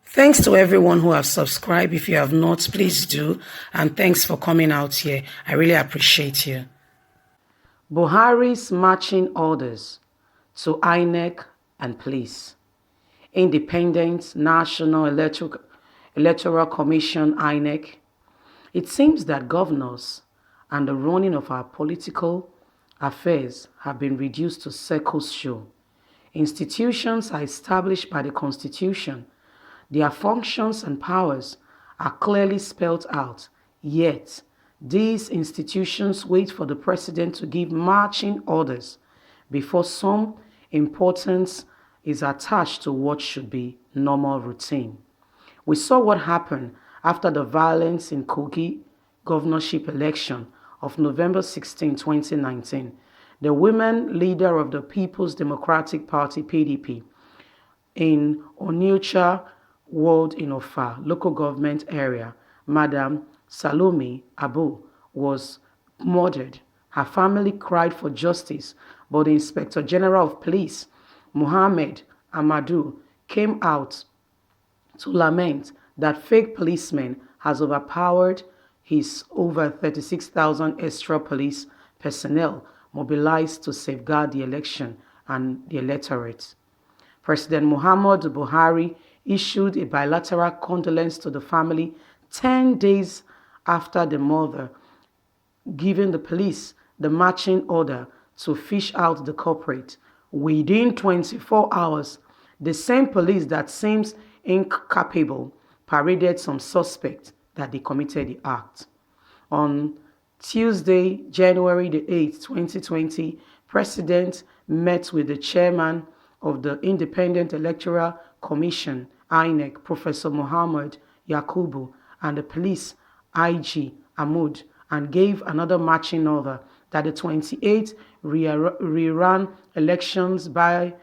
Thanks to everyone who have subscribed. If you have not, please do. And thanks for coming out here. I really appreciate you. Buhari's marching orders to Inec and police. Independent National Electoral Commission, Inec. It seems that governors and the running of our political affairs have been reduced to circus show. Institutions are established by the Constitution. Their functions and powers are clearly spelled out, yet these institutions wait for the president to give marching orders before some importance is attached to what should be normal routine. We saw what happened after the violence in Kogi governorship election of November 16, 2019. The women leader of the People's Democratic Party, PDP, in Onitsha Ward in Ofa local government area, Madam Salome Abu, was murdered. Her family cried for justice, but the Inspector General of Police, Mohammed Amadou, came out to lament that fake policeman has overpowered his over 36,000 extra police personnel mobilized to safeguard the election and the electorate. President Muhammadu Buhari issued a bilateral condolence to the family 10 days after the mother, giving the police the marching order to fish out the culprit. Within 24 hours, the same police that seems incapable paraded some suspect that they committed the act. On Tuesday, January the 8th, 2020, President met with the chairman of the Independent Electoral Commission, Inec, Professor Muhammad Yakubu, and the police IG Ahmud, and gave another marching order that the 28th rerun elections by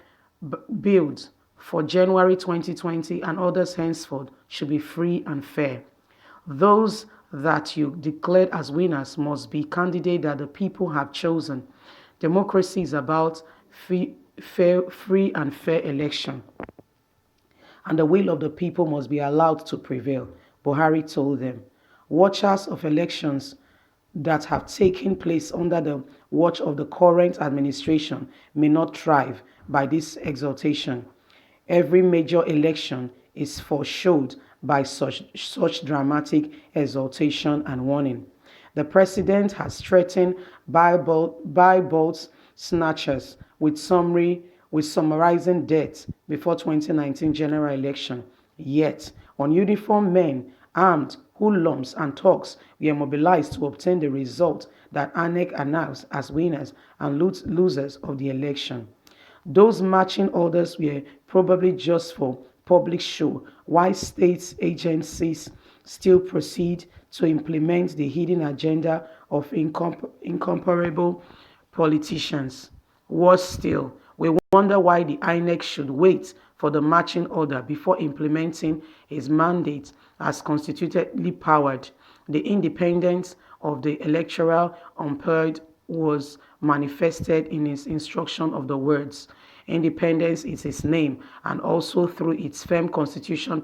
billed for January 2020 and others henceforth should be free and fair. Those that you declared as winners must be candidates that the people have chosen. Democracy is about free and fair election, and the will of the people must be allowed to prevail, Buhari told them. Watchers of elections that have taken place under the watch of the current administration may not thrive by this exaltation. Every major election is foreshadowed by such dramatic exaltation and warning. The president has threatened ballot snatchers with summarizing deaths before 2019 general election. Yet, uniformed men, armed, hoodlums and thugs were mobilized to obtain the result that INEC announced as winners and losers of the election. Those marching orders were probably just for public show, while state agencies still proceed to implement the hidden agenda of incomparable politicians. Worse still, we wonder why the INEC should wait for the marching order before implementing his mandate as constitutionally powered. The independence of the electoral umpire was manifested in his instruction of the words, "Independence is his name," and also through its firm constitution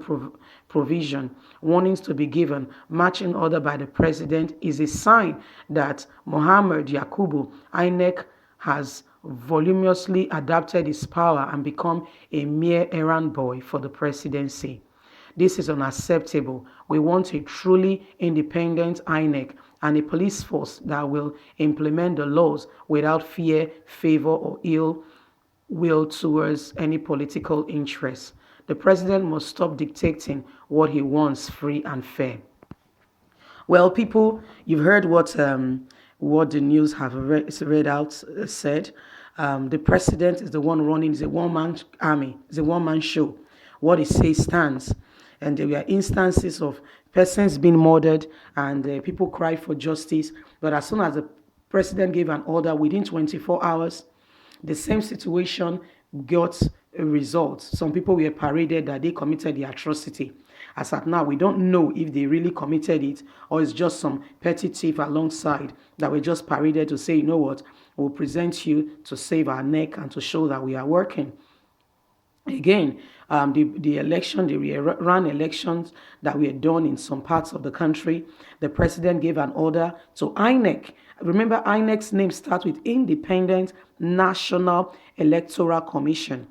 provision. Warnings to be given, marching order by the president is a sign that Muhammad Yakubu, INEC, has voluminously adapted his power and become a mere errand boy for the presidency. This is unacceptable. We want a truly independent INEC and a police force that will implement the laws without fear, favor, or ill will towards any political interest. The president must stop dictating what he wants, free and fair. Well, people, you've heard what the news have read out said. The president is the one running, is a one-man army, it's a one-man show. What he says stands. And there were instances of persons being murdered and people cried for justice. But as soon as the president gave an order, within 24 hours, the same situation got a result. Some people were paraded that they committed the atrocity. As at now, we don't know if they really committed it or it's just some petty thief alongside that we just paraded to say, you know what, we'll present you to save our neck and to show that we are working. Again, the election, the ran elections that were done in some parts of the country, the president gave an order to Inec. Remember, Inec's name starts with Independent National Electoral Commission.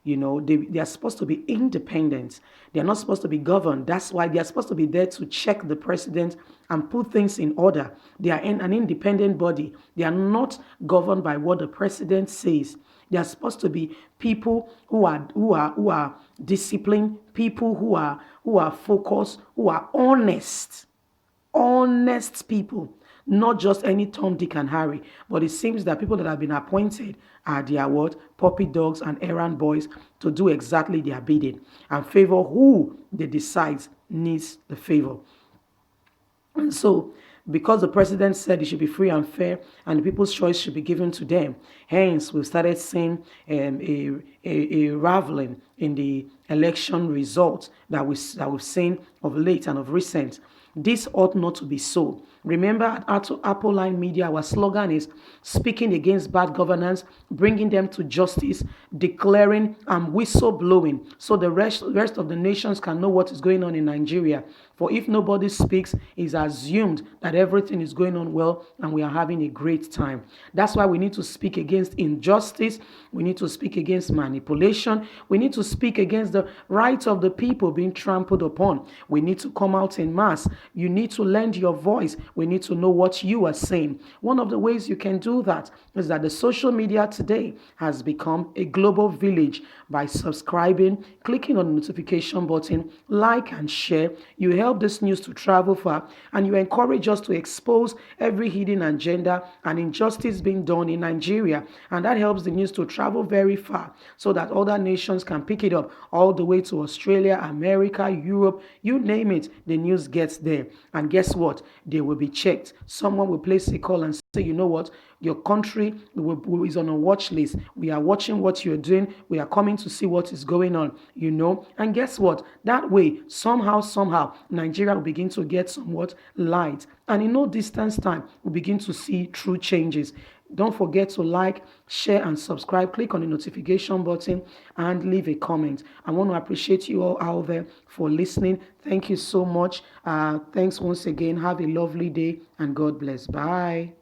They are supposed to be independent. They are not supposed to be governed. That's why they are supposed to be there to check the president and put things in order. They are in an independent body. They are not governed by what the president says. They are supposed to be people who are disciplined, people who are focused, who are honest people, not just any Tom, Dick, and Harry. But it seems that people that have been appointed are their what? Puppy dogs and errand boys to do exactly their bidding and favor who they decide needs the favor. And so, because the president said it should be free and fair and the people's choice should be given to them, hence we've started seeing a raveling in the election results that we've seen of late and of recent. This ought not to be so. Remember, at Apple Line Media, our slogan is speaking against bad governance, bringing them to justice, declaring and whistleblowing so the rest of the nations can know what is going on in Nigeria. For if nobody speaks, it's assumed that everything is going on well and we are having a great time. That's why we need to speak against injustice. We need to speak against manipulation. We need to speak against the rights of the people being trampled upon. We need to come out in mass. You need to lend your voice. We need to know what you are saying. One of the ways you can do that is that the social media today has become a global village. By subscribing, clicking on the notification button, like and share, you help this news to travel far and you encourage us to expose every hidden agenda and injustice being done in Nigeria. And that helps the news to travel very far so that other nations can pick it up all the way to Australia, America, Europe, you name it, the news gets there. And guess what? They will be checked. Someone will place a call and say, you know what? Your country is on a watch list. We are watching what you're doing. We are coming to see what is going on, And guess what? That way, somehow, Nigeria will begin to get somewhat light. And in no distance time, we'll begin to see true changes. Don't forget to like, share, and subscribe. Click on the notification button and leave a comment. I want to appreciate you all out there for listening. Thank you so much. Thanks once again. Have a lovely day and God bless. Bye.